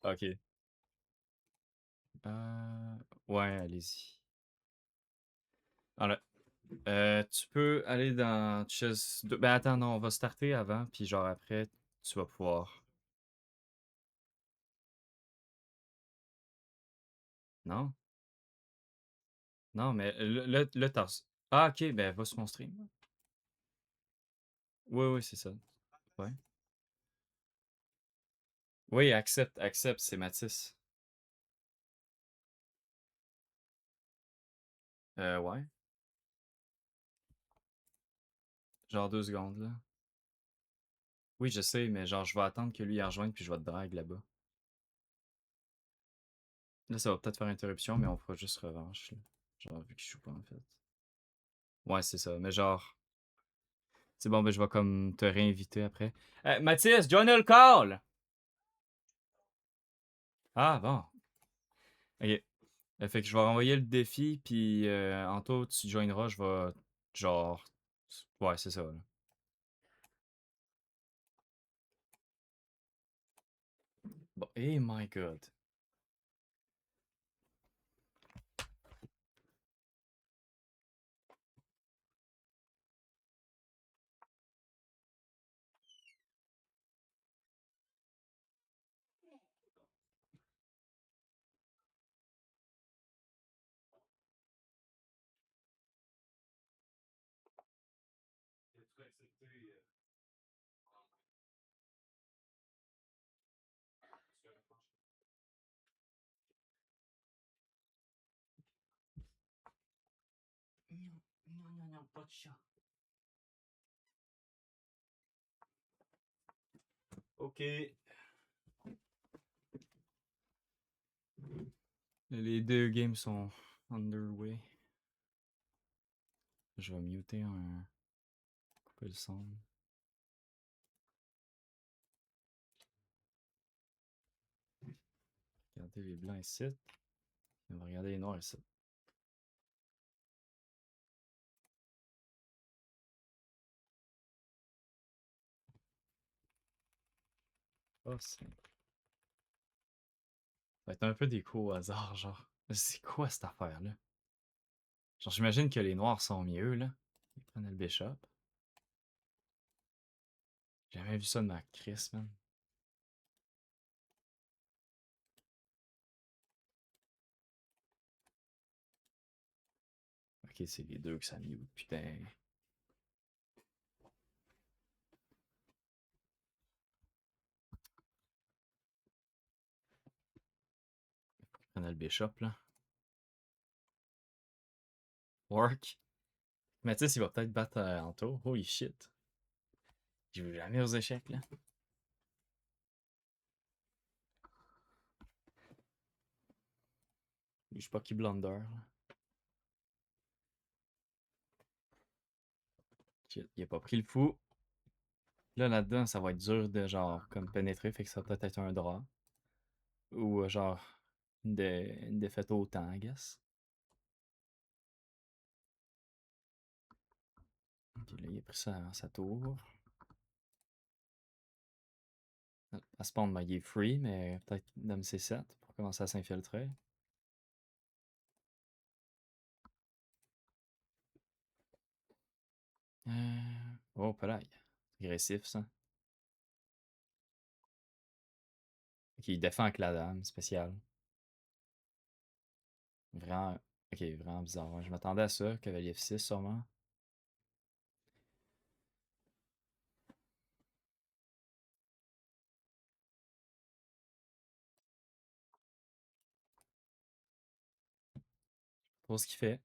Ok. Euh, ouais, allez-y. Voilà. Tu peux aller dans Chess. Ben attends, non, on va starter avant, puis genre après, tu vas pouvoir. Non? Non, mais là, t'as. Ah, ok, ben va sur mon stream. Oui, oui, c'est ça. Ouais. Oui, accepte, accepte, c'est Mathis. Ouais. Genre 2 secondes, là. Oui, je sais, mais genre, je vais attendre que lui y rejoigne, puis je vais te drag là-bas. Là, ça va peut-être faire interruption, mais on fera juste revanche, là. Genre, vu qu'il joue pas, en fait. Ouais, c'est ça. Mais genre, c'est bon, ben je vais comme te réinviter après. Mathis, join le call! Ah, bon. Ok. Fait que je vais renvoyer le défi, puis Anto, tu joineras, je vais, genre, ouais, c'est ça, là. Bon, hey my god. Non, non, non, pas de chat. Ok. Les deux games sont underway. Je vais muter un. Couper le son. Regardez les blancs ici. On va regarder les noirs ici. Oh, c'est. Ça va être un peu des coups au hasard, genre. C'est quoi cette affaire-là? Genre, j'imagine que les noirs sont mieux, là. Ils prennent le bishop. J'ai jamais vu ça de ma crise, man. Ok, c'est les deux que ça mute, putain. Ils prennent le bishop, là. Work. Mais tu sais, il va peut-être battre Anto. Holy shit. Je vais jamais aux échecs, là. Je sais pas qui blunder, là. Shit, il a pas pris le fou. Là, là-dedans, ça va être dur de, genre, comme pénétrer, fait que ça va peut-être être un draw. Ou, genre, une défaite au temps, I guess. Ok, là, il a pris sa tour. À spawn, ben, il est free, mais peut-être dame C7 pour commencer à s'infiltrer. Oh, palaille. Agressif, ça. Ok, il défend avec la dame, spécial. Vraiment. Ok, vraiment bizarre. Ouais, je m'attendais à ça, cavalier F6 sûrement. Pour ce qu'il fait.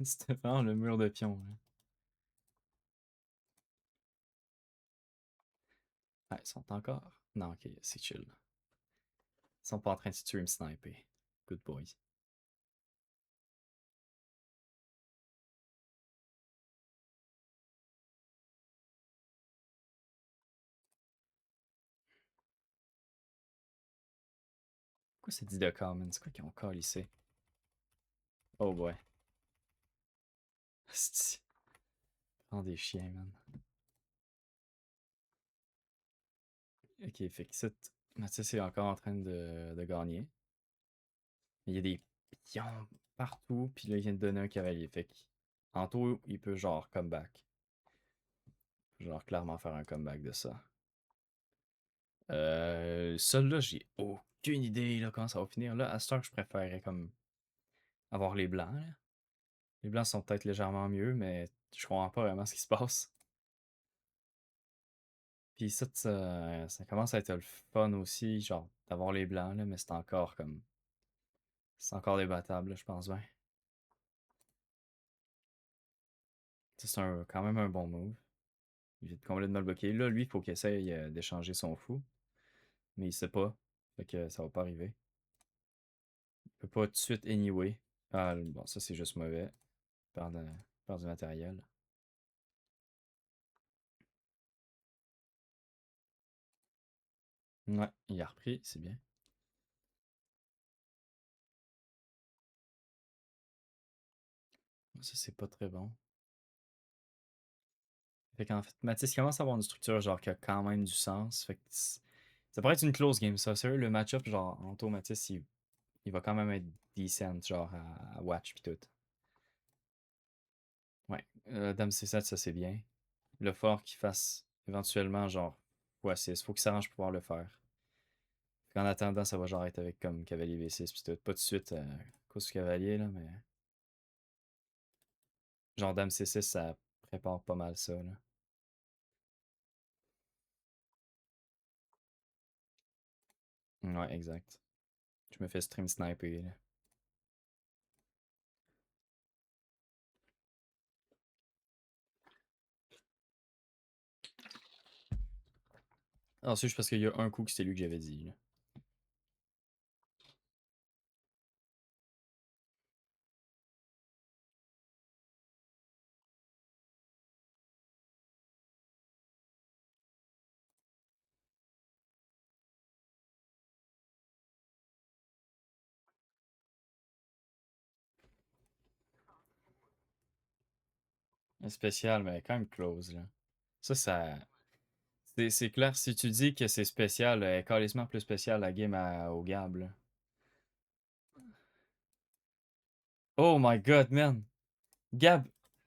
C'était vraiment le mur de pion, là. Ah, ils sont encore. Non, ok, c'est chill. Ils sont pas en train de stream sniper. Good boys. Pourquoi c'est dit de common? C'est quoi qu'ils ont call ici? Oh boy. C'est vraiment des chiens, man. Ok, fait que ça, Mathias est encore en train de gagner. Mais il y a des pions partout, puis là, il vient de donner un cavalier. Fait que, en tout, il peut genre comeback. Genre clairement faire un comeback de ça. Celui-là, j'ai aucune idée là, comment ça va finir. Là, à cette heure, je préférerais comme avoir les blancs. Là. Les blancs sont peut-être légèrement mieux, mais je comprends pas vraiment ce qui se passe. Puis ça commence à être le fun aussi, genre d'avoir les blancs, là, mais c'est encore comme. C'est encore débattable, là, je pense bien. C'est quand même un bon move. Il vient de complètement le bloquer. Là, lui, il faut qu'il essaye d'échanger son fou, mais il sait pas. Fait que ça va pas arriver. Il peut pas tout de suite anyway. Ah, bon, ça c'est juste mauvais. Perdre, perdre du matériel. Ouais, il a repris, c'est bien. Ça, c'est pas très bon. Fait qu'en fait, Mathis commence à avoir une structure genre qui a quand même du sens. Fait que ça pourrait être une close game, ça. Sérieux, le match-up, genre, Anto Mathis, il va quand même être decent, genre, à watch pis tout. Ouais. Dame C7, ça c'est bien. Le fort qu'il fasse éventuellement, genre, x6. Faut qu'il s'arrange pour pouvoir le faire. En attendant, ça va genre être avec comme cavalier V6 pis tout. Pas de suite cause du cavalier, là, mais. Genre, Dame C6, ça prépare pas mal ça, là. Ouais, exact. Je me fais stream sniper, là. Ah, c'est juste parce qu'il y a un coup que c'était lui que j'avais dit, là. Un spécial, mais quand même close, là. Ça. C'est clair, si tu dis que c'est spécial, carrément plus spécial la game au Gab, là. Oh my god, man! Gab,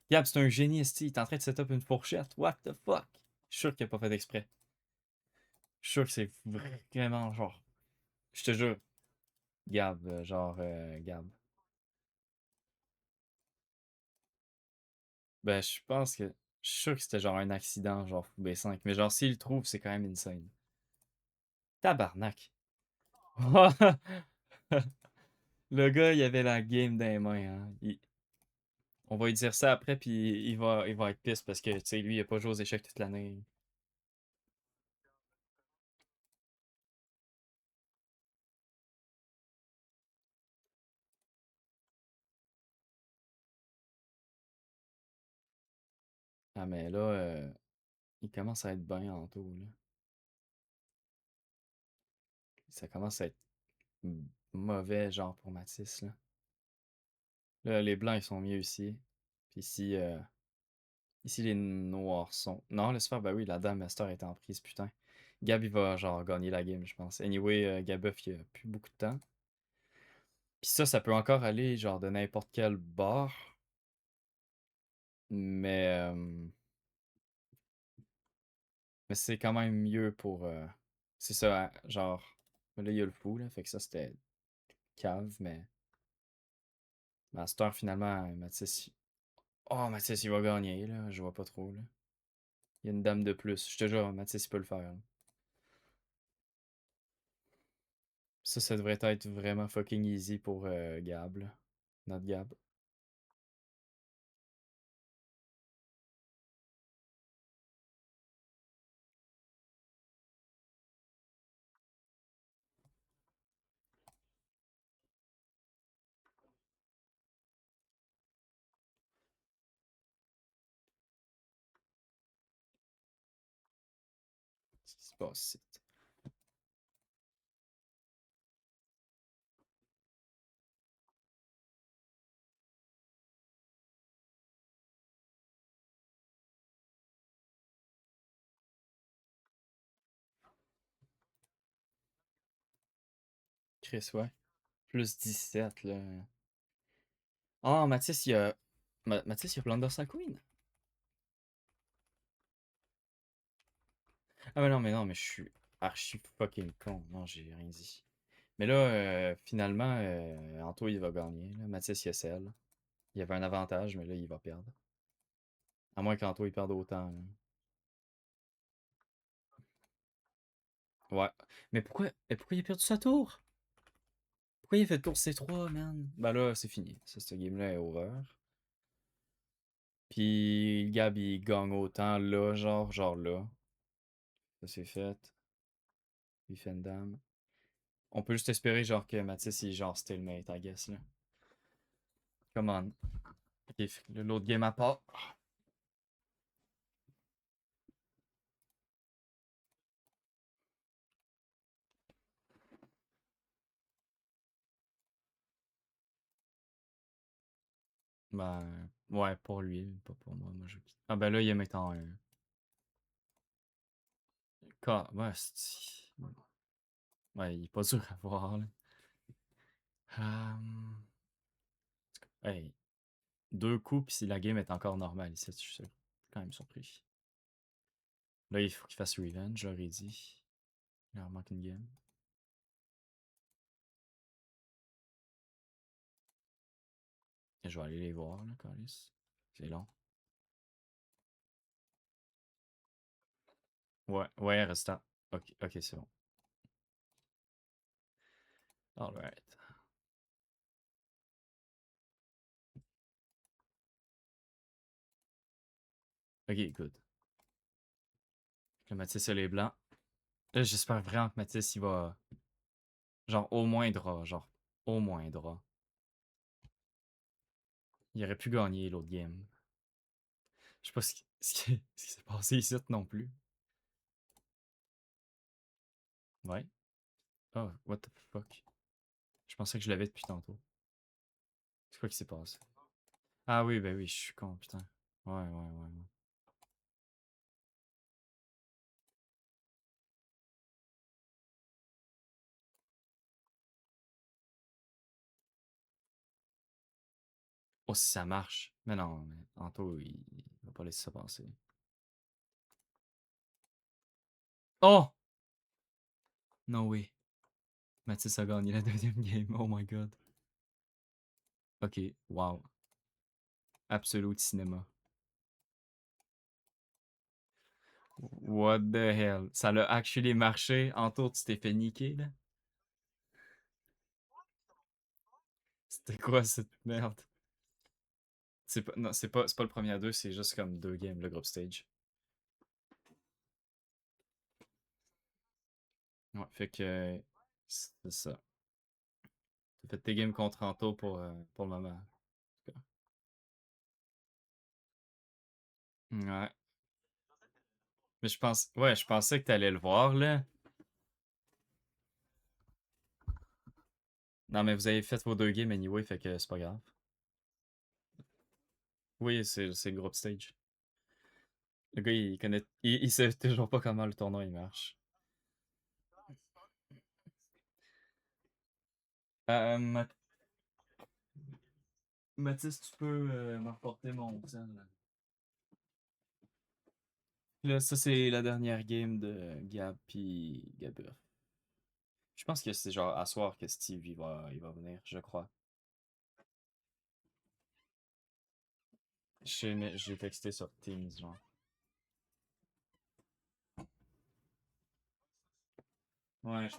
Gab, c'est un génie, esti. Il est en train de setup une fourchette. What the fuck? Je suis sûr qu'il a pas fait exprès. Je suis sûr que c'est vraiment genre. Je te jure. Gab, Gab. Ben, je pense que. Je suis sûr que c'était genre un accident, genre B5. Mais genre, s'il le trouve, c'est quand même insane. Tabarnak. Le gars, il avait la game dans les mains, hein. On va lui dire ça après, puis il va être pisse parce que, tu sais, lui, il a pas joué aux échecs toute l'année. Ah, mais là, il commence à être bien en tout, là. Ça commence à être mauvais, genre, pour Matisse, là. Là, les blancs, ils sont mieux ici. Puis ici, les noirs sont. Non, laisse faire, bah oui, la dame Master est en prise, putain. Gab, il va, genre, gagner la game, je pense. Anyway, Gabeuf, il a plus beaucoup de temps. Puis ça peut encore aller, genre, de n'importe quel bord. Mais. Mais c'est quand même mieux pour. C'est ça, hein, genre. Là, il y a le fou, là. Fait que ça, c'était cave, mais. Master, finalement, Mathis. Oh, Mathis, il va gagner, là. Je vois pas trop, là. Il y a une dame de plus. Je te jure, Mathis, il peut le faire, là. Ça devrait être vraiment fucking easy pour Gab, là. Notre Gab. Ce qui se passe ici. Chris, ouais. Plus 17, là. Ah, Mathis, il y a. Mathis, il y a Plunder sa Queen. Ah, mais non, mais je suis archi fucking con. Non, j'ai rien dit. Mais là, finalement, Anto, il va gagner. Là. Mathis, il a celle. Il y avait un avantage, mais là, il va perdre. À moins qu'Anto, il perde autant. Là. Ouais. Mais pourquoi il a perdu sa tour? Pourquoi il a fait tour C3, man? Ben là, c'est fini. Ça, ce game-là est over. Puis Gab, il gagne autant là, genre là. Ça c'est fait. Il fait une dame. On peut juste espérer genre que Mathis il est genre stalemate, I guess là. Come on. Ok, l'autre game à part. Ben, ouais, pour lui, pas pour moi. Moi je... Ah ben là, il est mettant un. Ouais, ouais, il est pas dur à voir là. Hey, deux coups, pis si la game est encore normale ici, je suis quand même surpris. Là, il faut qu'il fasse revenge, j'aurais dit. Il leur manque une game. Et je vais aller les voir, là, Calis. C'est long. Ouais, ouais, restant. Ok, ok, c'est bon. Alright. Ok, good. Le Mathis a les blancs. Là, j'espère vraiment que Mathis, il va. Genre, au moins draw. Genre, au moins draw. Il aurait pu gagner l'autre game. Je sais pas ce qui s'est passé ici non plus. Ouais. Oh, what the fuck. Je pensais que je l'avais depuis tantôt. C'est quoi qui s'est passé? Ah oui, ben oui, je suis con, putain. Ouais, ouais, ouais, ouais. Oh, si ça marche. Mais non, mais Anto, il va pas laisser ça passer. Oh! No way. Mathis a gagné la deuxième game. Oh my god. Ok, wow. Absolute cinéma. What the hell? Ça l'a actually marché. Anto, tu t'es fait niquer, là? C'était quoi cette merde? Non, c'est pas le premier à deux, c'est juste comme deux games, le group stage. Ouais, fait que c'est ça. T'as fait tes games contre Anto pour le moment. Ouais. Mais je pensais que t'allais le voir, là. Non, mais vous avez fait vos deux games anyway, fait que c'est pas grave. Oui, c'est le group stage. Le gars, il connaît. Il sait toujours pas comment le tournoi il marche. Euh, Mathis, tu peux m'apporter mon tel. Là, ça, c'est la dernière game de Gab puis Gabur. Je pense que c'est genre à soir que Steve il va venir, je crois. J'ai texté sur Teams, genre. Ouais,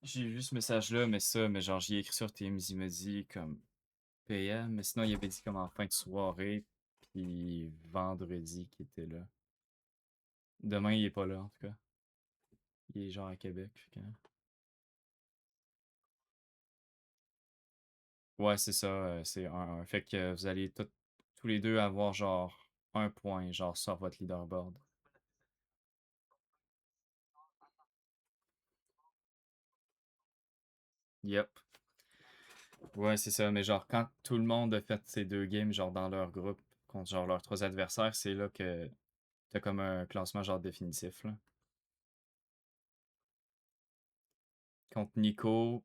j'ai vu ce message-là, mais genre, j'y ai écrit sur Teams, il m'a dit comme PM, mais sinon, il avait dit comme en fin de soirée, puis vendredi qu'il était là. Demain, il est pas là, en tout cas. Il est genre à Québec. Ouais, c'est ça, c'est un. Fait que vous allez tous les deux avoir genre un point, genre sur votre leaderboard. Yep. Ouais, c'est ça, mais genre quand tout le monde a fait ces deux games, genre dans leur groupe, contre genre leurs trois adversaires, c'est là que t'as comme un classement genre définitif, là. contre Nico,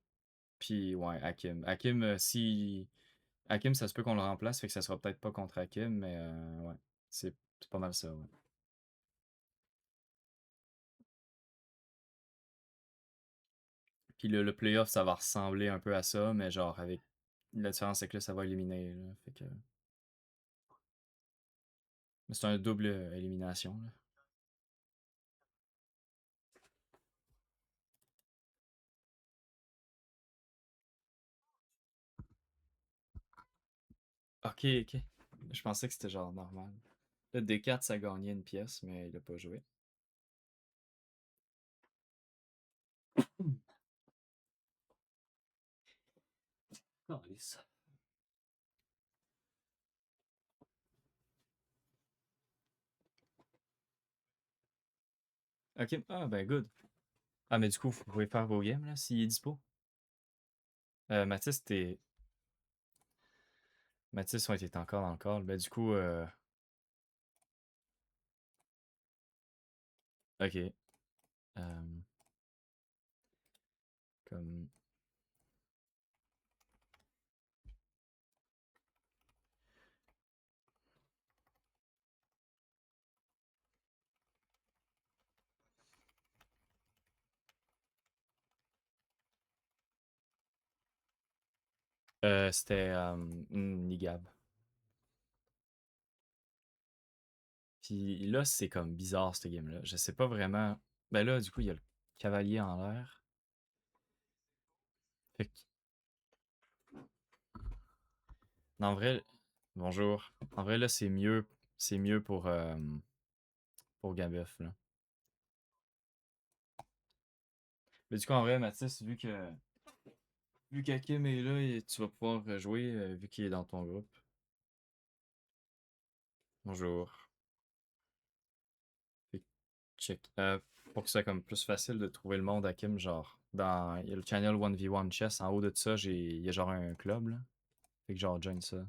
puis ouais, Hakim. Hakim, si. Hakim, ça se peut qu'on le remplace, fait que ça sera peut-être pas contre Hakim, mais ouais. C'est pas mal ça, ouais. Puis le playoff, ça va ressembler un peu à ça, mais genre avec. La différence, c'est que là, ça va éliminer, là. Fait que. Mais c'est un double élimination, là. Ok, ok. Je pensais que c'était genre normal. Le D4, ça gagnait une pièce, mais il a pas joué. Calisse. Ok, ah ben good. Ah, mais du coup, vous pouvez faire vos games, là, s'il est dispo. Mathis, t'es. Mathis, ouais, t'es encore dans le call. Ben, du coup, ok. Euh, comme. C'était Nigab. Puis là, c'est comme bizarre, ce game-là. Je sais pas vraiment. Ben là, du coup, il y a le cavalier en l'air. Fait que. En vrai. Bonjour. En vrai, là, c'est mieux. C'est mieux pour Gabeuf, là. Mais du coup, en vrai, Mathis, vu qu'Hakim est là, tu vas pouvoir jouer vu qu'il est dans ton groupe. Bonjour. Fait que check. Pour que ce soit comme plus facile de trouver le monde Hakim, genre, il y a le channel 1v1 chess, en haut de ça, il y a genre un club, là. Fait que genre, join ça.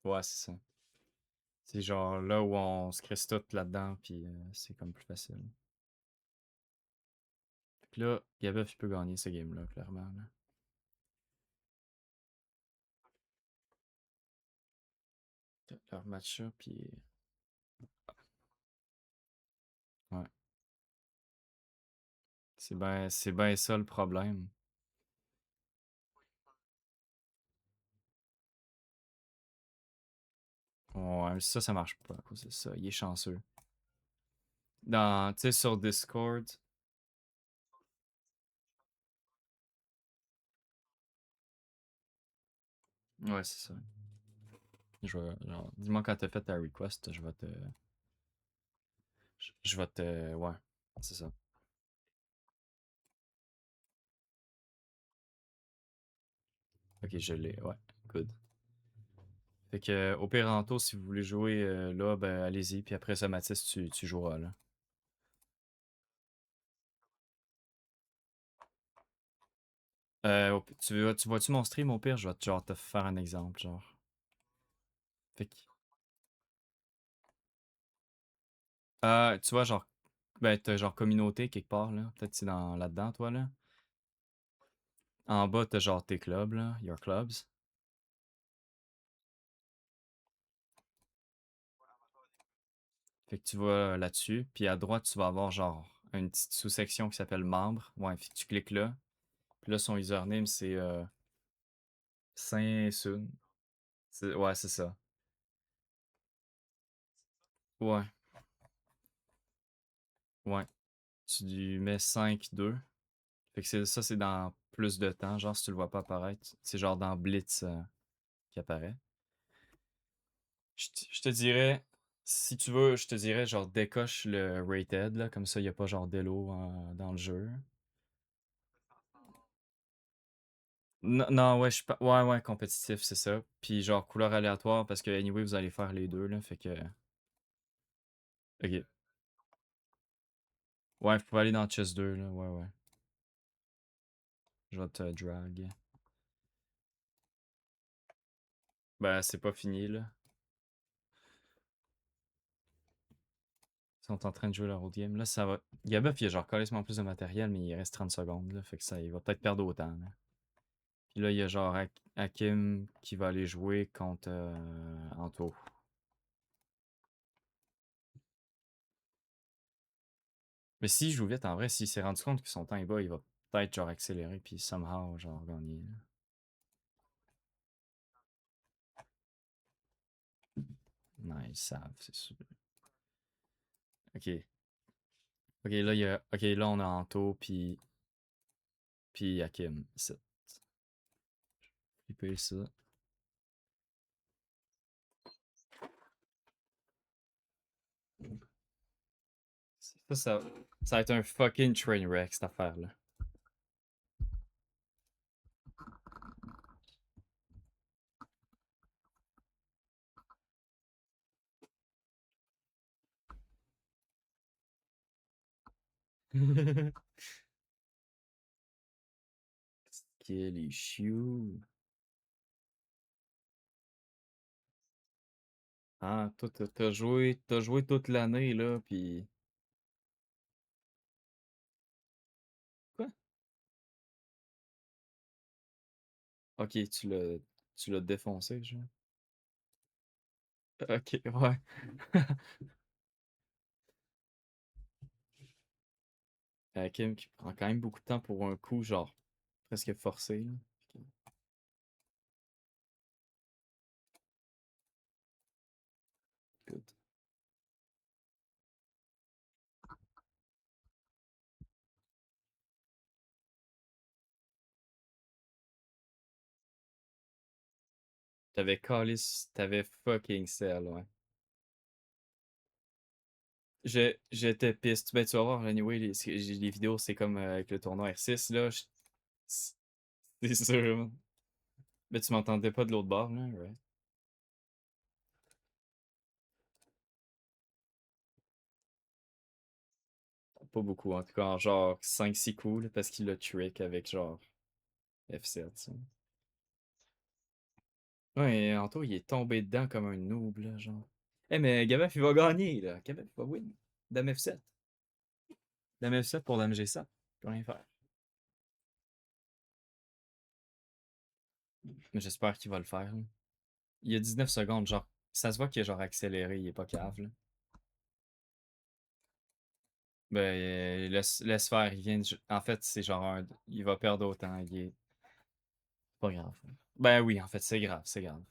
Ouais, c'est ça. C'est genre là où on se crisse tout là-dedans, puis c'est comme plus facile. Fait que là, Gabeuf, il peut gagner ce game-là, clairement, là. Leur match-up, puis. Ouais. C'est ben ça le problème. Ouais, ça marche pas à cause de ça. Il est chanceux. Tu sais, sur Discord. Ouais, c'est ça. Dis-moi quand t'as fait ta request, je vais te, ouais, c'est ça. Ok, je l'ai, ouais, good. Fait que, au pire, Anto, si vous voulez jouer là, ben allez-y, puis après ça, Mathis, tu joueras là. Tu vois-tu mon stream au pire? Je vais genre te faire un exemple, genre. Fait que, tu vois, genre, ben t'as genre communauté quelque part, là. Peut-être que c'est là-dedans, toi, là. En bas, t'as genre tes clubs, là, your clubs. Fait que tu vas là-dessus, puis à droite, tu vas avoir genre une petite sous-section qui s'appelle membres. Ouais, fait que tu cliques là. Puis là, son username, c'est Saint-Sun. Ouais, c'est ça. Ouais, ouais. Tu lui mets 5-2. Fait que ça, c'est dans plus de temps. Genre, si tu le vois pas apparaître, c'est genre dans Blitz qui apparaît. Je te dirais, si tu veux, je te dirais genre décoche le rated, là, comme ça, il n'y a pas genre d'elo dans le jeu. Non, non, ouais, ouais, ouais, compétitif, c'est ça. Puis genre couleur aléatoire, parce que anyway, vous allez faire les deux, là, fait que. Ok. Ouais, vous pouvez aller dans Chess 2, là, ouais, ouais. Je vais te drag. Ben, c'est pas fini, là. Ils sont en train de jouer leur autre game. Là, ça va. Gabeuf, il a genre carrément plus de matériel, mais il reste 30 secondes. Là, fait que ça, il va peut-être perdre autant. Là. Puis là, il y a genre Hakim qui va aller jouer contre Anto. Mais s'il joue vite, en vrai, s'il s'est rendu compte que son temps est bas, il va peut-être genre accélérer puis somehow genre gagner. Là. Non, ils savent, c'est sûr. Ok. Ok, là, Ok, là, on a Anto puis Hakim. C'est flipper ça. Ça va être un fucking train wreck, cette affaire-là. Skill issue. Ah, toi, t'as joué toute l'année, là, puis... Quoi? Ok, tu l'as défoncé, genre. Ok, ouais. Kim qui prend quand même beaucoup de temps pour un coup, genre, presque forcé, là. Good. T'avais fucking sell, ouais. J'étais piste. Ben, tu vas voir, anyway, les vidéos, c'est comme avec le tournoi R6, là. C'est sûr. Mais tu m'entendais pas de l'autre bord, là, right? Pas beaucoup, en tout cas, en genre 5-6 coups, là, parce qu'il a trick avec genre F7. Ça. Ouais, Anto, il est tombé dedans comme un noob, là, genre. Eh, mais Gabef, il va gagner, là. Gabef va win. Dame F7. Dame F7 pour Dame G7. Peut rien faire. Mais j'espère qu'il va le faire, là. Il y a 19 secondes, genre. Ça se voit qu'il est genre accéléré, il est pas cave, là. Ben, laisse faire, il vient En fait, c'est genre un... Il va perdre autant, il est... Pas grave. Ben oui, en fait, c'est grave, c'est grave.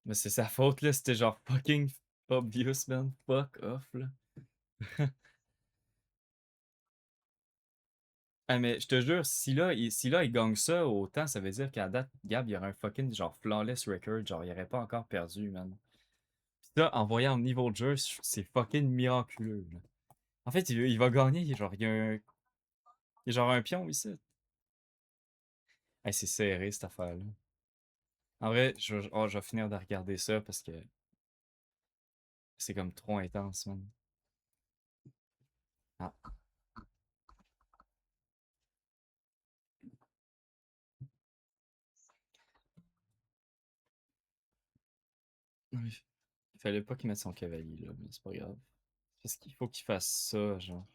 Mais c'est sa faute, là. C'était genre fucking obvious, man. Fuck off, là. Ah, mais je te jure, si là, il gagne ça, autant ça veut dire qu'à date, Gab, il y aurait un fucking genre flawless record. Genre, il aurait pas encore perdu, man. Pis ça, en voyant le niveau de jeu, c'est fucking miraculeux, là. En fait, il va gagner. Genre, il y a genre un pion ici. Hey, c'est serré, cette affaire-là. En vrai, je vais finir de regarder ça parce que c'est comme trop intense, man. Ah, non, il fallait pas qu'il mette son cavalier, là, mais c'est pas grave. Parce qu'il faut qu'il fasse ça, genre.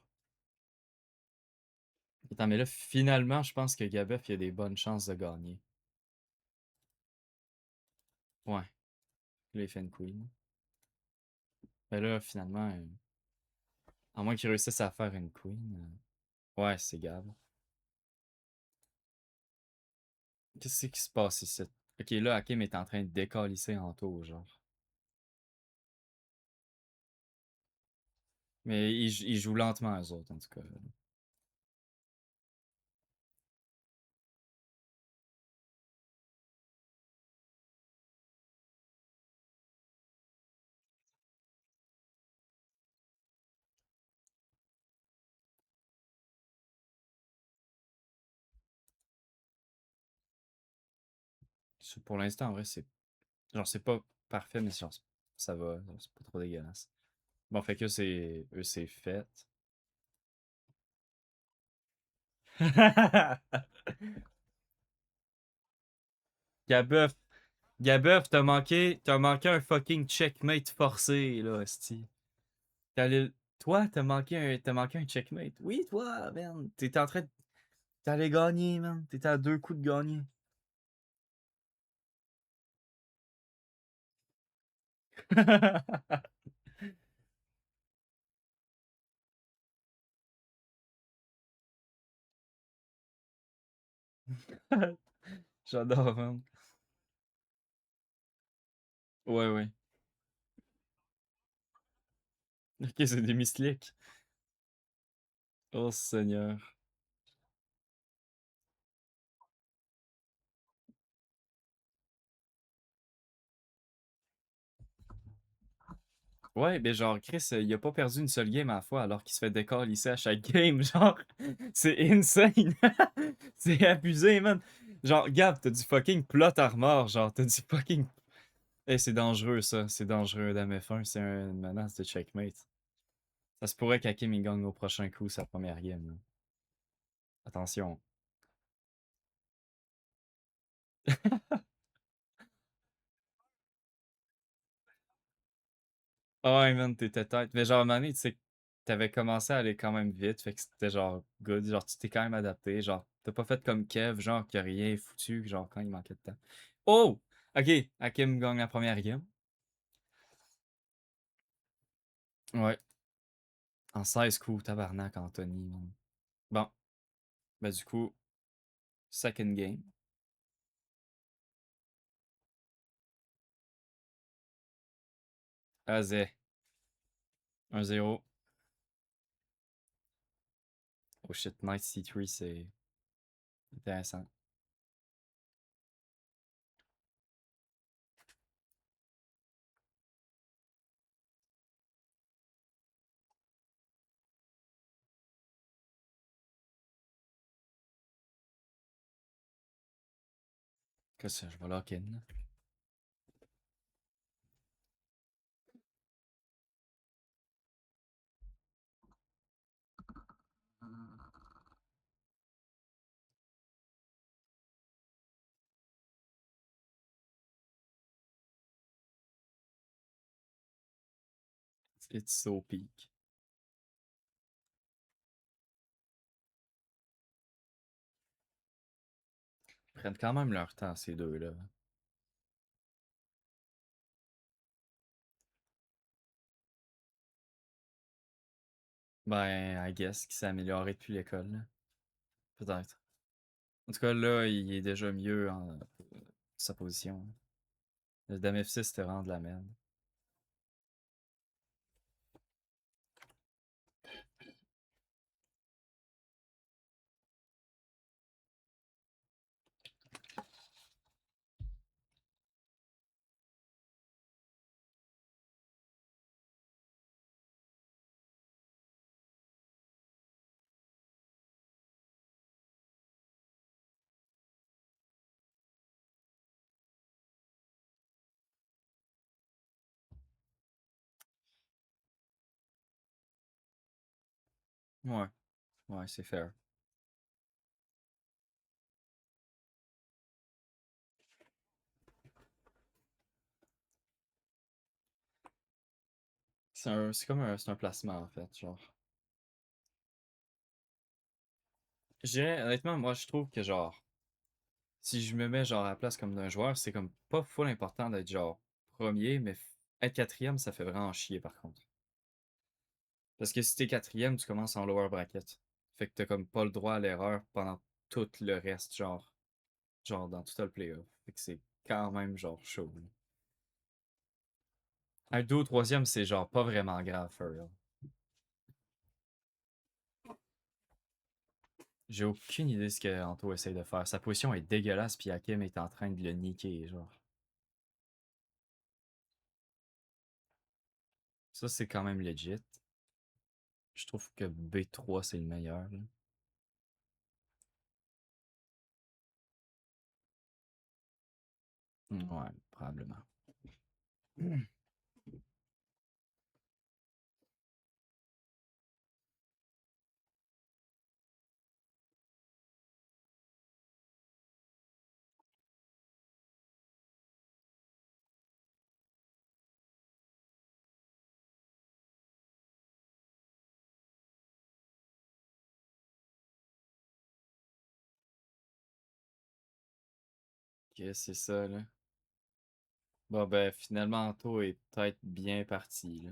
Attends, mais là, finalement, je pense que Gabef, il a des bonnes chances de gagner. Ouais, là, il fait une queen. Mais là, finalement, à moins qu'il réussisse à faire une queen. Ouais, c'est Gab. Qu'est-ce qui se passe ici? Ok, là, Hakim est en train de décalisser en tour, genre. Mais ils jouent lentement, eux autres, en tout cas. Pour l'instant, en vrai, c'est. Genre, c'est pas parfait, mais genre, ça va. Genre, c'est pas trop dégueulasse. Bon, fait que eux, c'est fait. Gabeuf, Gabeuf, t'as manqué un fucking checkmate forcé, là, esti. Toi, t'as manqué un checkmate. Oui, toi, man. T'étais en train de. T'allais gagner, man. T'étais à 2 coups de gagner. J'adore, man. Ouais, ouais. Ok, c'est des mystiques. Oh, Seigneur. Ouais, ben genre, Chris, il a pas perdu une seule game à la fois alors qu'il se fait décalisser à chaque game. Genre, c'est insane. C'est abusé, man. Genre, Gab, t'as du fucking plot armor. Genre, t'as du fucking. Eh, c'est dangereux, ça. C'est dangereux. Dame F1, c'est une menace de checkmate. Ça se pourrait qu'Hakim il gagne au prochain coup sa première game, là. Attention. Ah ouais, man, t'étais tête. Mais genre, à un moment donné, tu sais, t'avais commencé à aller quand même vite, fait que c'était genre good. Genre, tu t'es quand même adapté. Genre, t'as pas fait comme Kev, genre, qui a rien foutu, genre, quand il manquait de temps. Oh! Ok, Hakim gagne la première game. Ouais, en 16 coups, tabarnak, Anthony, man. Bon, ben du coup, second game. Azé, 1-0. Oh shit, Knight C3, c'est intéressant. Qu'est-ce que je vais lock in? It's so peak. Ils prennent quand même leur temps, ces deux-là. Ben, I guess qu'il s'est amélioré depuis l'école, là. Peut-être. En tout cas, là, il est déjà mieux en sa position. Le Dame F6, c'était vraiment de la merde. Ouais, ouais, c'est fair. C'est un placement, en fait, genre. Je dirais, honnêtement, moi, je trouve que, genre, si je me mets, genre, à la place comme d'un joueur, c'est comme pas full important d'être, genre, premier, mais être quatrième, ça fait vraiment chier, par contre. Parce que si t'es quatrième, tu commences en lower bracket. Fait que t'as comme pas le droit à l'erreur pendant tout le reste, genre dans tout le playoff. Fait que c'est quand même genre chaud, là. Un 2 au troisième, c'est genre pas vraiment grave, for real. J'ai aucune idée de ce que Anto essaye de faire. Sa position est dégueulasse, puis Hakim est en train de le niquer, genre. Ça, c'est quand même legit. Je trouve que B3, c'est le meilleur, là. Ouais, probablement. Ok, c'est ça, là. Bon, ben, finalement, Anto est peut-être bien parti, là.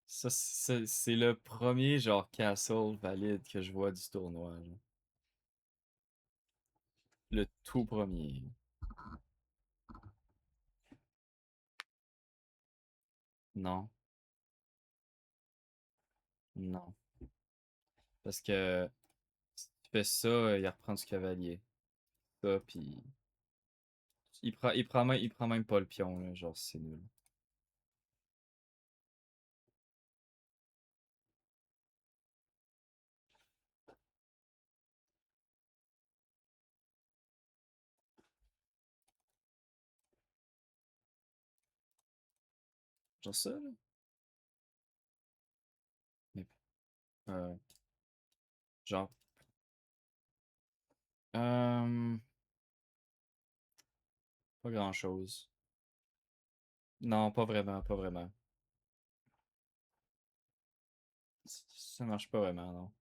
Ça, c'est le premier, genre, castle valide que je vois du tournoi, là. Le tout premier. Non, non. Parce que si tu fais ça, il reprend du cavalier. Ça, puis il prend même pas le pion, là, genre, c'est nul. Genre ça, là. Mais, euh, genre, euh, pas grand-chose. Non, pas vraiment, pas vraiment. Ça marche pas vraiment, non.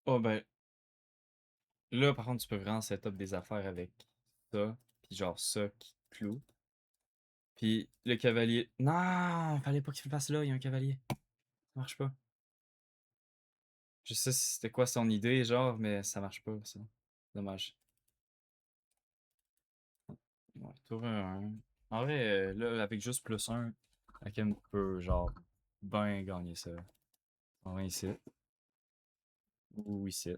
Oh, ben, là, par contre, tu peux vraiment setup des affaires avec ça, puis genre ça qui cloue. Puis le cavalier. Non, fallait pas qu'il le fasse là, il y a un cavalier. Ça marche pas. Je sais c'était quoi son idée, genre, mais ça marche pas, ça. Dommage. Ouais, tour 1. En vrai, là, avec juste +1, Hakim peut, genre, ben gagner ça. On va ici. Ou ici.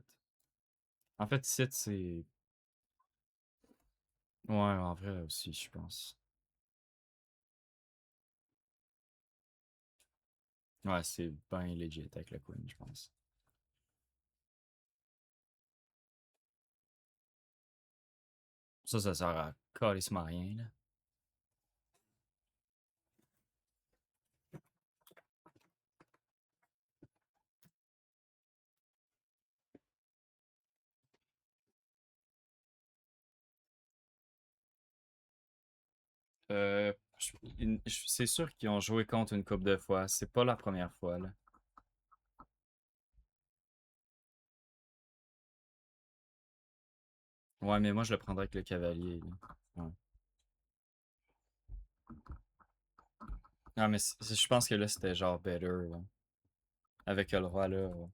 En fait, ici, c'est. Ouais, en vrai aussi, je pense. Ouais, c'est ben legit avec la queen, je pense. Ça sert à calissement rien, là. Euh, c'est sûr qu'ils ont joué contre une couple de fois. C'est pas la première fois, là. Ouais, mais moi, je le prendrais avec le cavalier, là. Ouais. Ah, mais je pense que là, c'était genre better, là. Avec le roi, là. Ouais.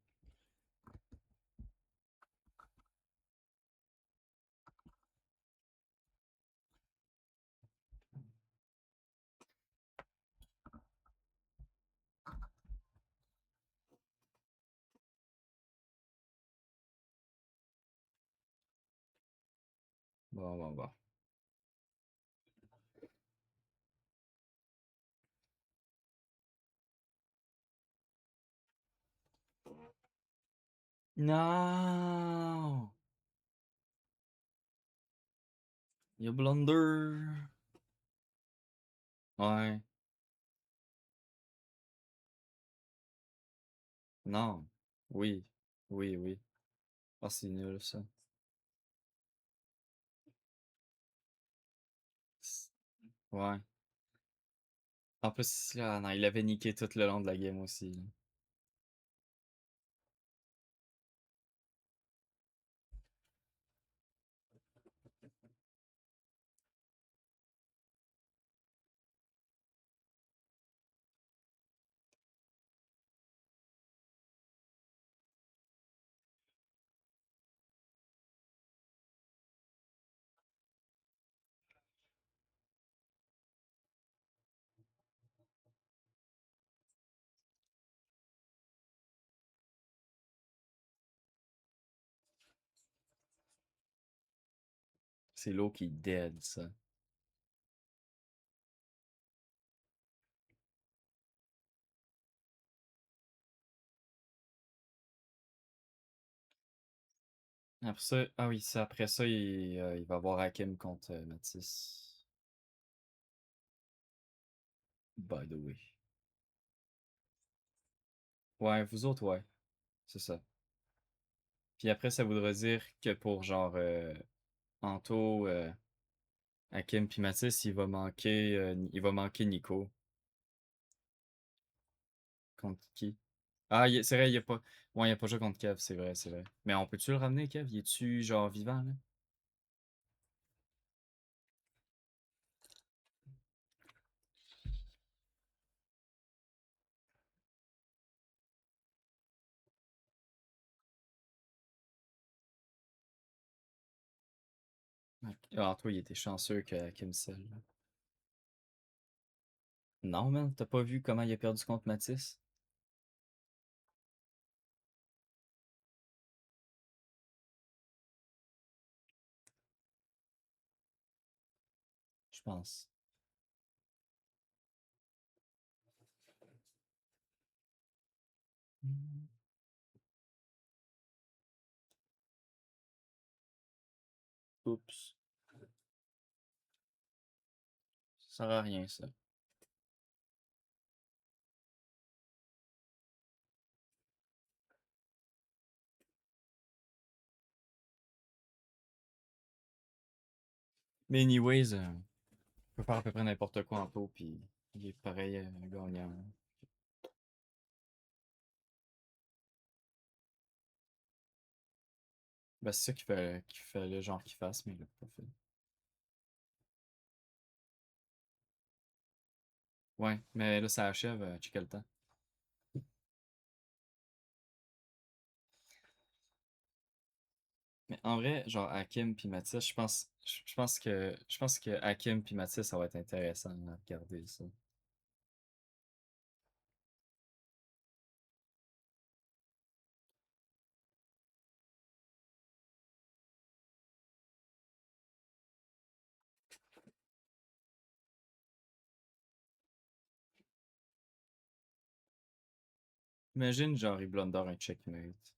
Bon, bon, bon. Non! Il y a Blunder. Ouais. Non. Oui. Oui, oui. Ah, c'est nul, ça. Ouais. En plus, ah, non, il avait niqué tout le long de la game aussi, là. C'est l'eau qui dead, ça. Après ça, ah oui, ça, après ça, il va avoir Hakim contre Matisse. By the way. Ouais, vous autres, ouais. C'est ça. Puis après, ça voudrait dire que pour genre Anto, Hakim puis Mathis, il va manquer Nico. Contre qui? Ah, c'est vrai, il a pas. Ouais, il a pas joué contre Kev, c'est vrai, c'est vrai. Mais on peut-tu le ramener, Kev? Il est-tu genre vivant, là? Ok. Ah, toi, il était chanceux que Kim Sel, là. Non, man, t'as pas vu comment il a perdu contre Mathis? Je pense. Hmm. Oups. Ça sert à rien, ça. Mais anyways, peut faire à peu près n'importe quoi en taux, puis il est pareil gagnant. Ben, c'est ça qu'il fallait genre qu'il fasse, mais il l'a pas fait. Ouais, mais là, ça achève, check le temps. Mais en vrai, genre Hakim puis Mathis, je pense que Hakim puis Mathis, ça va être intéressant à regarder ça. Imagine genre il blunder un checkmate.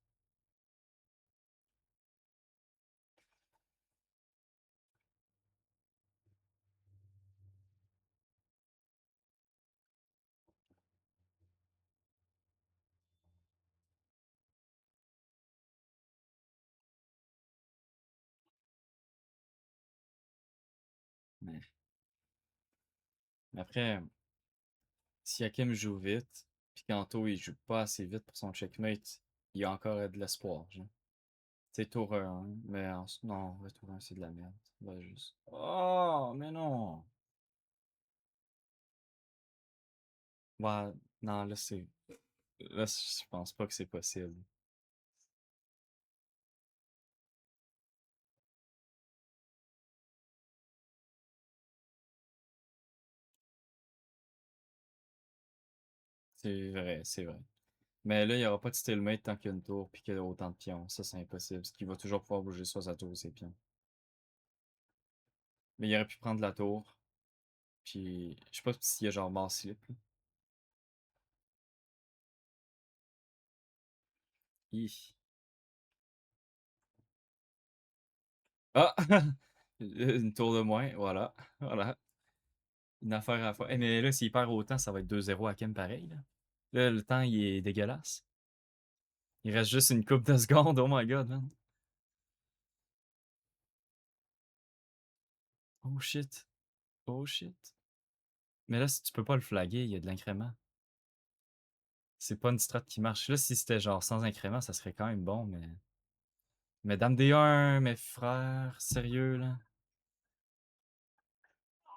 Mais après, si Hakim joue vite, puis qu'Anto il joue pas assez vite pour son checkmate, il y a encore de l'espoir, genre. C'est tour 1, mais non, ouais, tour 1 c'est de la merde. Va juste. Oh, mais non! Ouais, non, là c'est. Là, je pense pas que c'est possible. C'est vrai, c'est vrai. Mais là, il n'y aura pas de stalemate tant qu'il y a une tour puis qu'il y a autant de pions. Ça, c'est impossible. Parce qu'il va toujours pouvoir bouger soit sa tour ou ses pions. Mais il aurait pu prendre la tour. Puis, je sais pas s'il y a genre mort slip, là. Hi. Ah! Une tour de moins, voilà. Voilà. Une affaire à la fois. Eh, mais là, s'il perd autant, ça va être 2-0 à Kim pareil, là. Là, le temps, il est dégueulasse. Il reste juste une coupe de secondes. Oh my god, man. Oh shit. Oh shit. Mais là, si tu peux pas le flaguer, il y a de l'incrément. C'est pas une strat qui marche. Là, si c'était genre sans incrément, ça serait quand même bon, mais. Mais Dame D1, mes frères, sérieux, là.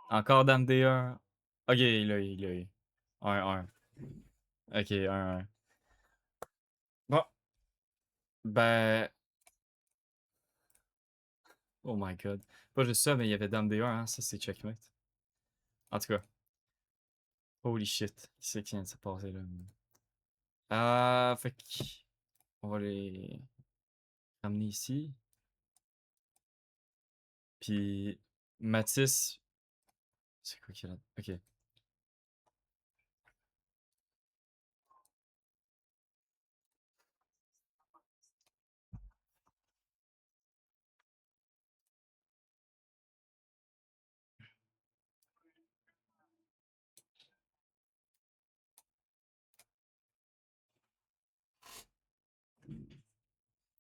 Encore Dame D1. Ok, il a eu. 1-1. Ok, 1-1. Bon, ben. Oh my god. Pas juste ça, mais il y avait Dame D1, hein. Ça, c'est checkmate. En tout cas, holy shit. Qui c'est qui vient de se passer là? Ah, fait que. On va les ramener ici. Puis. Mathis. C'est quoi qu'il y a là? Ok.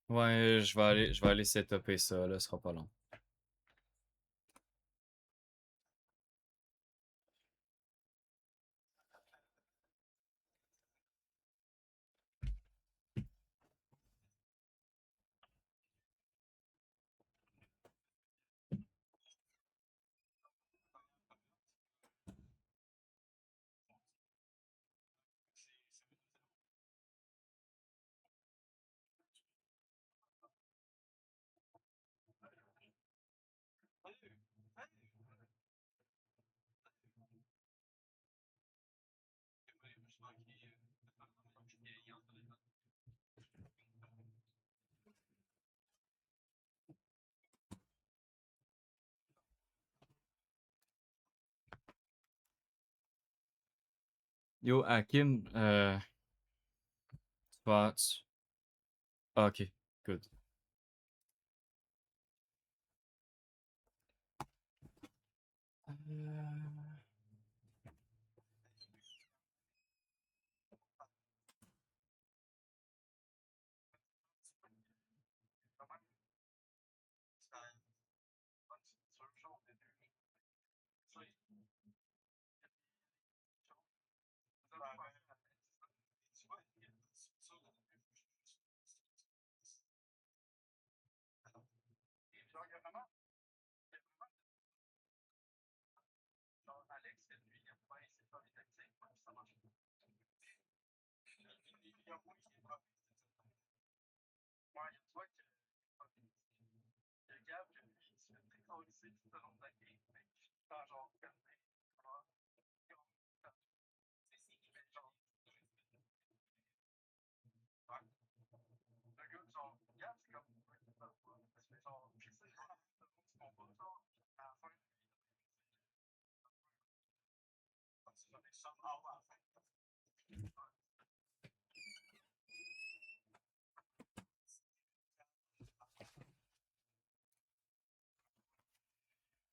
Ouais, je vais aller setuper ça, là, ce sera pas long. Yo, Hakim, tu vas... Ah, ok, good.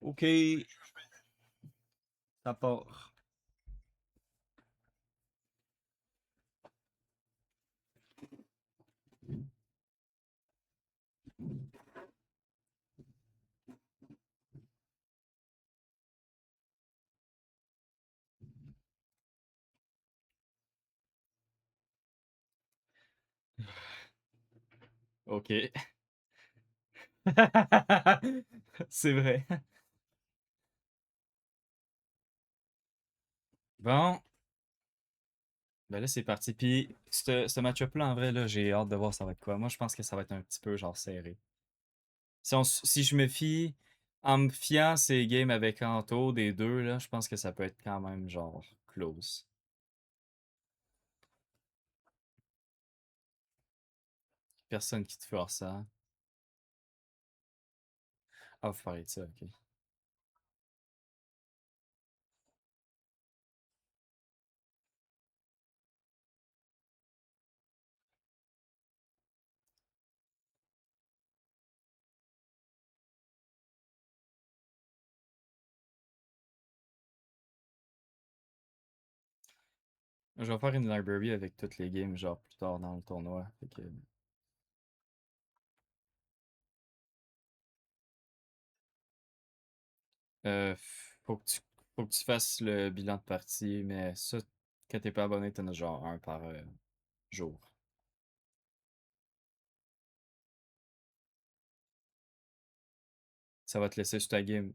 Ok, ça part. Ok. C'est vrai. Bon, ben là, c'est parti. Puis, ce match-up-là, en vrai, là, j'ai hâte de voir ça va être quoi. Moi, je pense que ça va être un petit peu, genre, serré. Si je me fie, en me fiant ces games avec Anto des deux, là, je pense que ça peut être quand même, genre, close. Personne qui te force ça. Ah, vous parlez de ça, ok. Je vais faire une library avec toutes les games, genre, plus tard dans le tournoi. Fait que, euh, faut que tu, faut que tu fasses le bilan de partie, mais ça, quand t'es pas abonné, t'en as genre un par jour. Ça va te laisser sur ta game.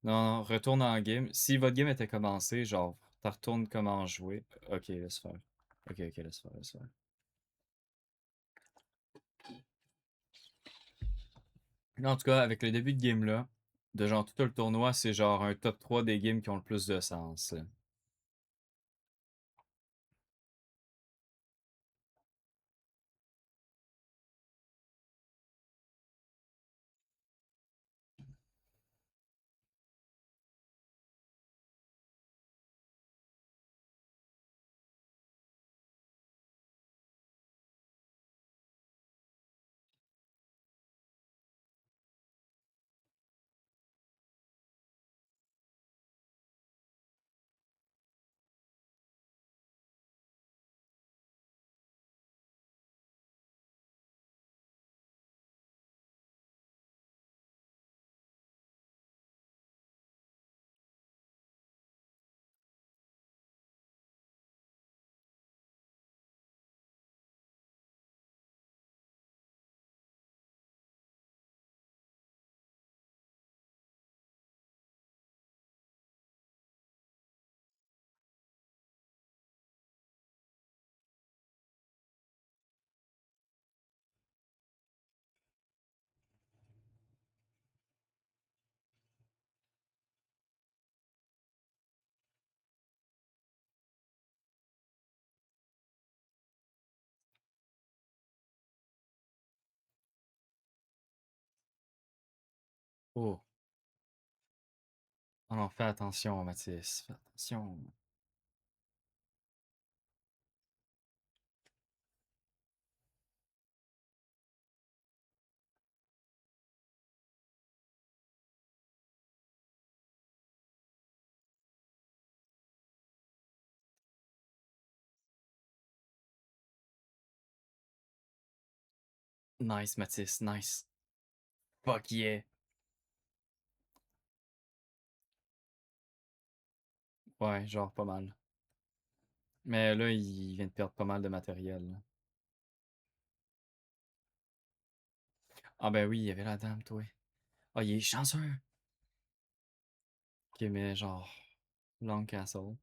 Non, non, retourne en game. Si votre game était commencé, genre, t'en retournes comment jouer. Ok, laisse faire. Ok, ok, laisse faire, laisse faire. En tout cas, avec le début de game là, de genre tout le tournoi, c'est genre un top 3 des games qui ont le plus de sens, là. Oh, oh non, fais attention, Mathis, fais attention. Nice, Mathis, nice. Fuck yeah. Ouais, genre pas mal. Mais là, il vient de perdre pas mal de matériel, là. Ah ben oui, il y avait la dame, toi. Ah, il est chanceux. Ok, mais genre, Long Castle.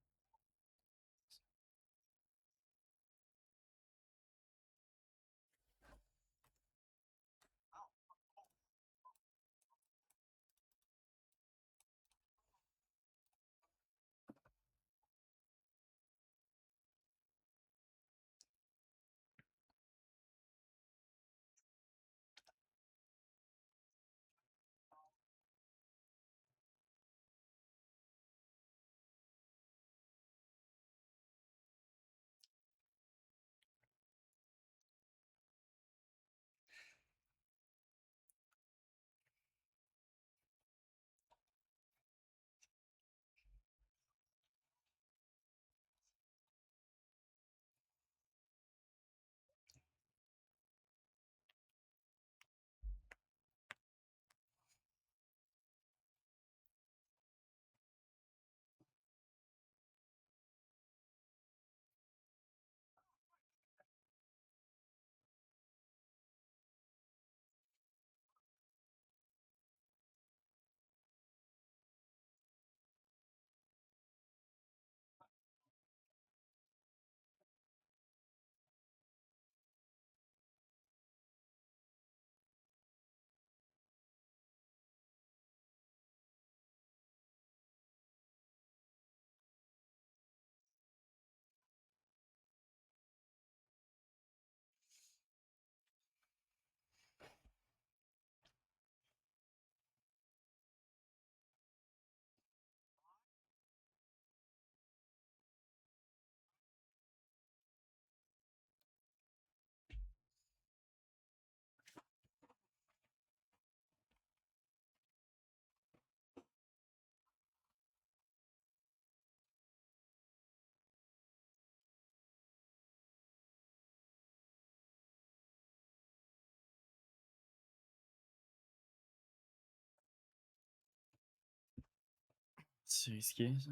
C'est risqué, ça.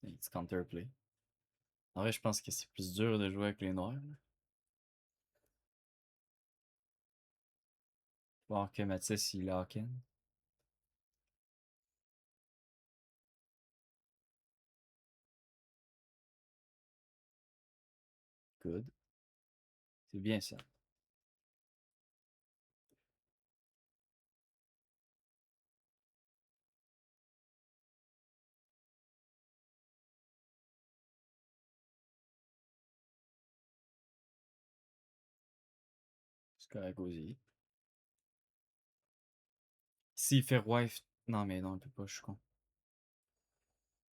It's counterplay. En vrai, je pense que c'est plus dur de jouer avec les noirs, là. Voir que Mathis, il lock in. Good. C'est bien ça. C'est correct aussi. S'il fait roi non, mais non, il peut pas, je suis con.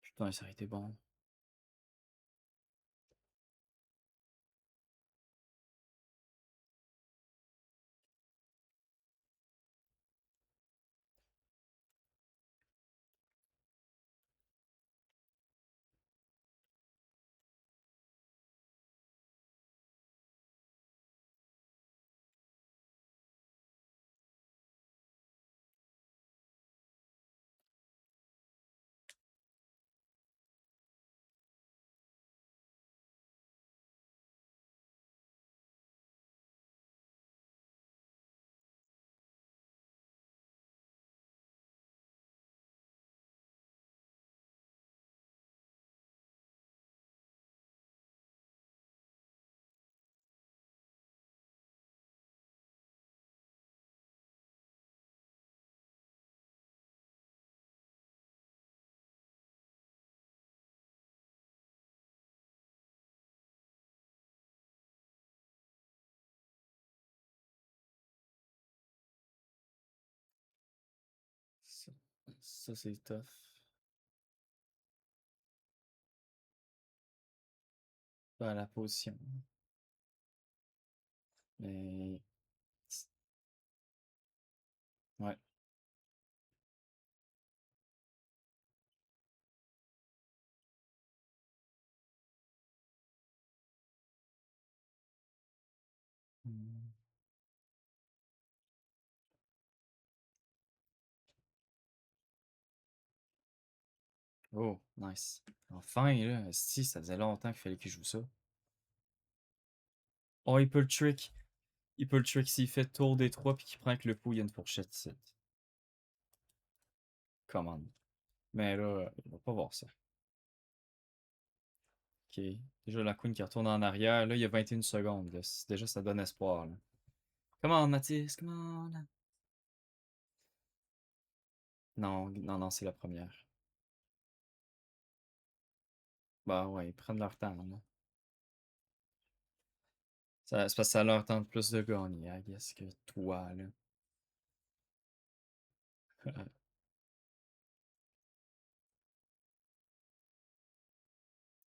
Putain, ça aurait été bon. Ça, c'est tough. Pas la position. Mais. Ouais. Hmm. Oh, nice. Enfin, là, si, ça faisait longtemps qu'il fallait qu'il joue ça. Oh, il peut le trick. Il peut le trick s'il fait tour des trois puis qu'il prend avec le pot, il y a une fourchette ici. Commande. Mais là, il va pas voir ça. Ok. Déjà, la queen qui retourne en arrière. Là, il y a 21 secondes. Là. Déjà, ça donne espoir. Là. Come on, Mathis, come on. Non, non, non, c'est la première. Bah ouais, ils prennent leur temps. Là. C'est parce que ça leur tente plus de gagner, I guess, que toi, là.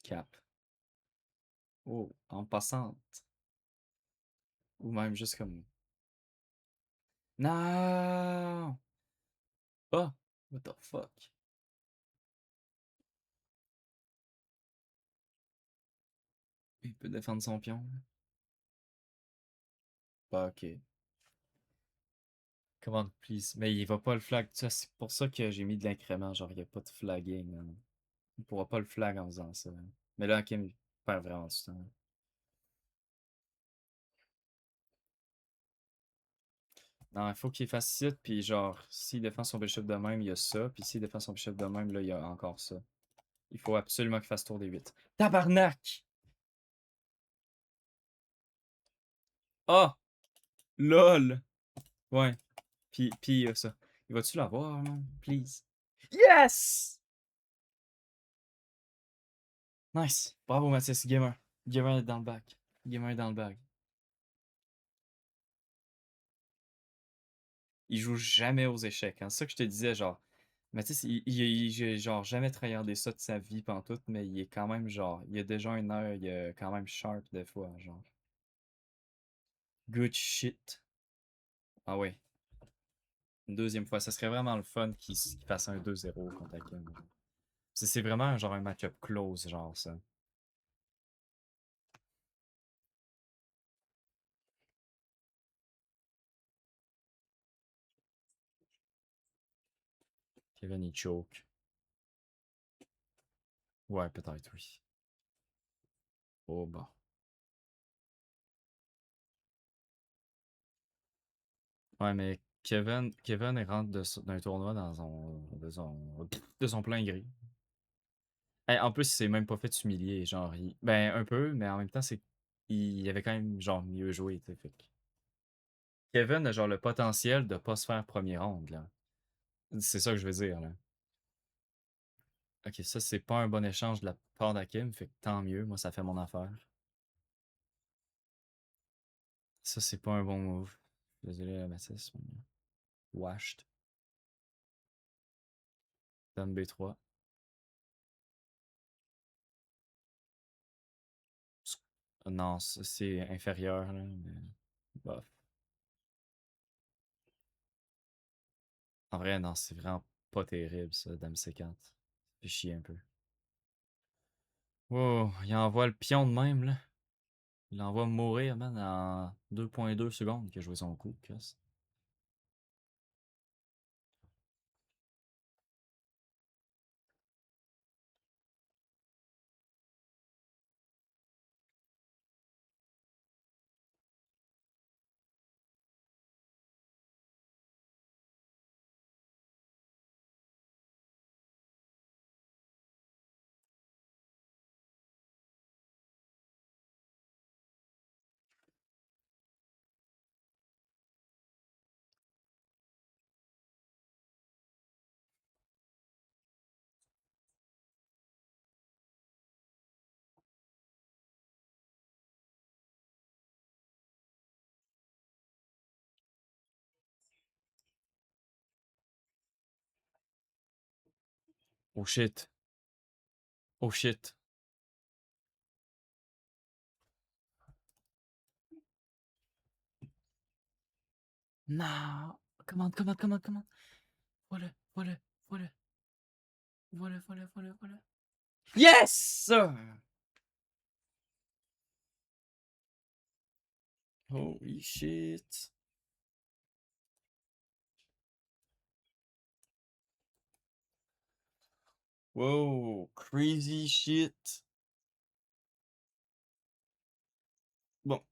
Cap. Oh, en passant. Ou même juste comme. Non! Oh! What the fuck? Il peut défendre son pion. Là. Bah ok. Command, please. Mais il va pas le flag. Ça, c'est pour ça que j'ai mis de l'incrément. Genre, il n'y a pas de flagging. Hein. Il pourra pas le flag en faisant ça. Hein. Mais là, Hakim, il perd vraiment du temps. Non, il faut qu'il fasse site, puis genre, s'il défend son bishop de même, il y a ça. Puis s'il défend son bishop de même, là, il y a encore ça. Il faut absolument qu'il fasse tour des 8. Tabarnak! Ah! LOL! Ouais. Puis il y a ça. Il va-tu l'avoir, man? Please. Yes! Nice. Bravo, Mathis. Gamer. Gamer est dans le bac. Gamer est dans le bag. Il joue jamais aux échecs. Hein. C'est ça que je te disais, genre. Mathis, j'ai genre jamais travaillé ça de sa vie pantoute, mais il est quand même genre. Il a déjà une heure, il est quand même sharp des fois, genre. Good shit. Ah ouais. Une deuxième fois. Ça serait vraiment le fun qu'il fasse un 2-0 contre Hakim. C'est vraiment genre un match-up close, genre ça. Kevin, il choke. Ouais, peut-être, oui. Oh, bon. Ouais, mais Kevin il rentre d'un tournoi de son plein gré. Hey, en plus, il s'est même pas fait s'humilier. Genre, ben, un peu, mais en même temps, il avait quand même, genre, mieux joué, tu sais. Kevin a, genre, le potentiel de pas se faire premier round, là. C'est ça que je veux dire, là. Ok, ça, c'est pas un bon échange de la part d'Hakim, fait que tant mieux. Moi, ça fait mon affaire. Ça, c'est pas un bon move. Désolé, Mathis. Washed. Dame B3. Non, c'est inférieur, là, mais bof. En vrai, non, c'est vraiment pas terrible, ça, Dame C4. Ça fait chier un peu. Wow, il envoie le pion de même, là. Il l'envoie mourir, man, en 2,2 secondes qu'il a joué son coup, Chris. Oh shit. Oh shit. Non. Comment. Voilà, voilà, voilà. Voilà. Yes! Holy shit. Wow, crazy shit. Bon.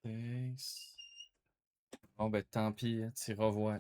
Thanks. Bon, ben, tant pis, hein, tu revois.